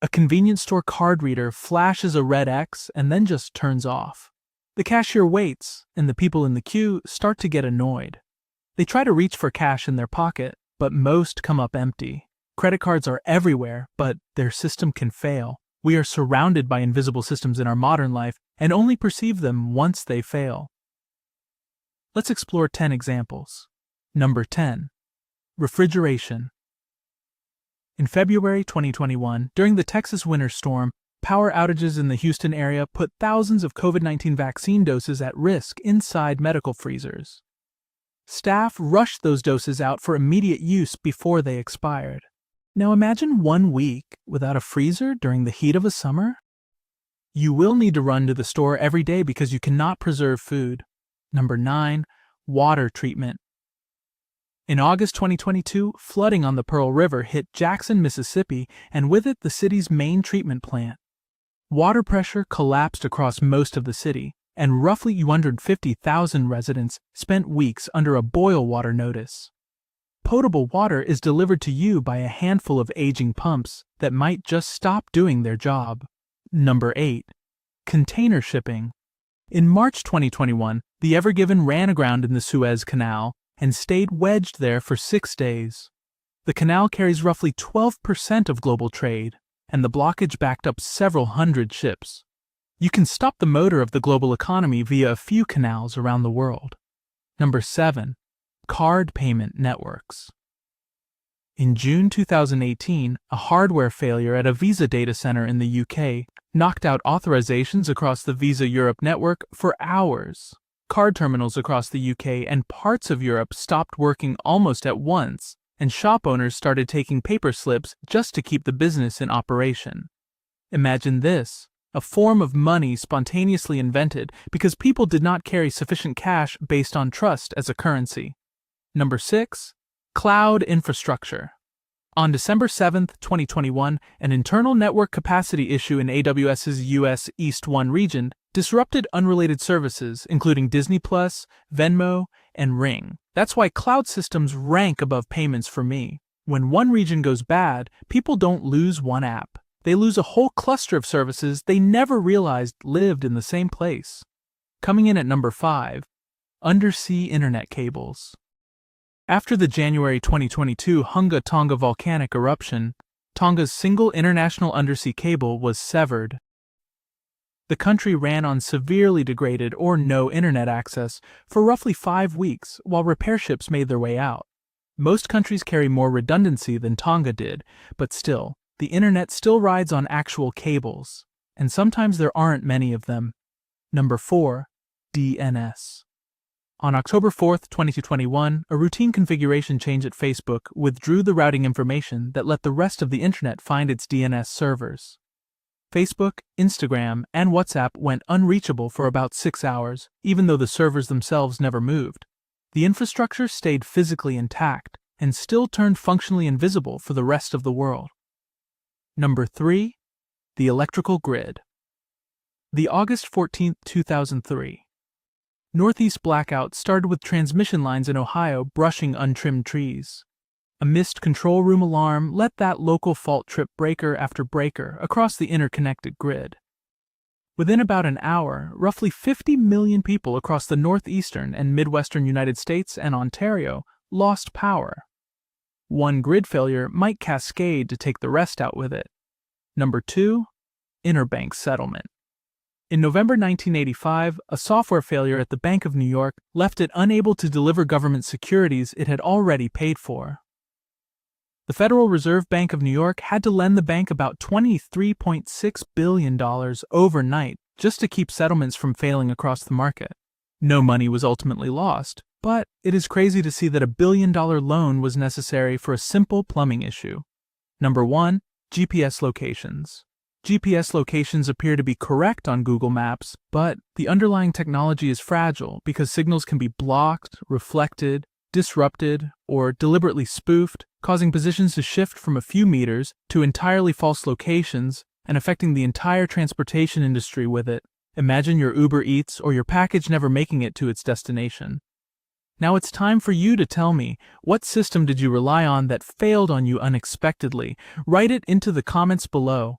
A convenience store card reader flashes a red X and then just turns off. The cashier waits, and the people in the queue start to get annoyed. They try to reach for cash in their pocket, but most come up empty. Credit cards are everywhere, but their system can fail. We are surrounded by invisible systems in our modern life and only perceive them once they fail. Let's explore 10 examples. Number 10. Refrigeration. In February 2021, during the Texas winter storm, power outages in the Houston area put thousands of COVID-19 vaccine doses at risk inside medical freezers. Staff rushed those doses out for immediate use before they expired. Now imagine 1 week without a freezer during the heat of a summer. You will need to run to the store every day because you cannot preserve food. Number 9. Water treatment. In August 2022, flooding on the Pearl River hit Jackson, Mississippi, and with it the city's main treatment plant. Water pressure collapsed across most of the city, and roughly 250,000 residents spent weeks under a boil water notice. Potable water is delivered to you by a handful of aging pumps that might just stop doing their job. Number 8. Container shipping. In March 2021, the Ever Given ran aground in the Suez Canal and stayed wedged there for 6 days. The canal carries roughly 12% of global trade, and the blockage backed up several hundred ships. You can stop the motor of the global economy via a few canals around the world. Number 7. Card payment networks. In June 2018, a hardware failure at a Visa data center in the UK knocked out authorizations across the Visa Europe network for hours. Card terminals across the UK and parts of Europe stopped working almost at once, and shop owners started taking paper slips just to keep the business in operation. Imagine this, a form of money spontaneously invented because people did not carry sufficient cash based on trust as a currency. Number 6. Cloud infrastructure. On December 7, 2021, an internal network capacity issue in AWS's US East 1 region disrupted unrelated services, including Disney+, Venmo, and Ring. That's why cloud systems rank above payments for me. When one region goes bad, people don't lose one app. They lose a whole cluster of services they never realized lived in the same place. Coming in at number 5. Undersea internet cables. After the January 2022 Hunga Tonga volcanic eruption, Tonga's single international undersea cable was severed. The country ran on severely degraded or no internet access for roughly 5 weeks while repair ships made their way out. Most countries carry more redundancy than Tonga did, but still, the internet still rides on actual cables, and sometimes there aren't many of them. Number 4. DNS. On October 4, 2021, a routine configuration change at Facebook withdrew the routing information that let the rest of the internet find its DNS servers. Facebook, Instagram, and WhatsApp went unreachable for about 6 hours, even though the servers themselves never moved. The infrastructure stayed physically intact and still turned functionally invisible for the rest of the world. Number 3. The electrical grid. The August 14, 2003. Northeast blackout started with transmission lines in Ohio brushing untrimmed trees. A missed control room alarm let that local fault trip breaker after breaker across the interconnected grid. Within about an hour, roughly 50 million people across the northeastern and midwestern United States and Ontario lost power. One grid failure might cascade to take the rest out with it. Number 2. Interbank settlement. In November 1985, a software failure at the Bank of New York left it unable to deliver government securities it had already paid for. The Federal Reserve Bank of New York had to lend the bank about $23.6 billion overnight just to keep settlements from failing across the market. No money was ultimately lost, but it is crazy to see that $1 billion loan was necessary for a simple plumbing issue. Number 1. GPS locations. GPS locations appear to be correct on Google Maps, but the underlying technology is fragile because signals can be blocked, reflected, disrupted, or deliberately spoofed, causing positions to shift from a few meters to entirely false locations and affecting the entire transportation industry with it. Imagine your Uber Eats or your package never making it to its destination. Now it's time for you to tell me, what system did you rely on that failed on you unexpectedly? Write it into the comments below.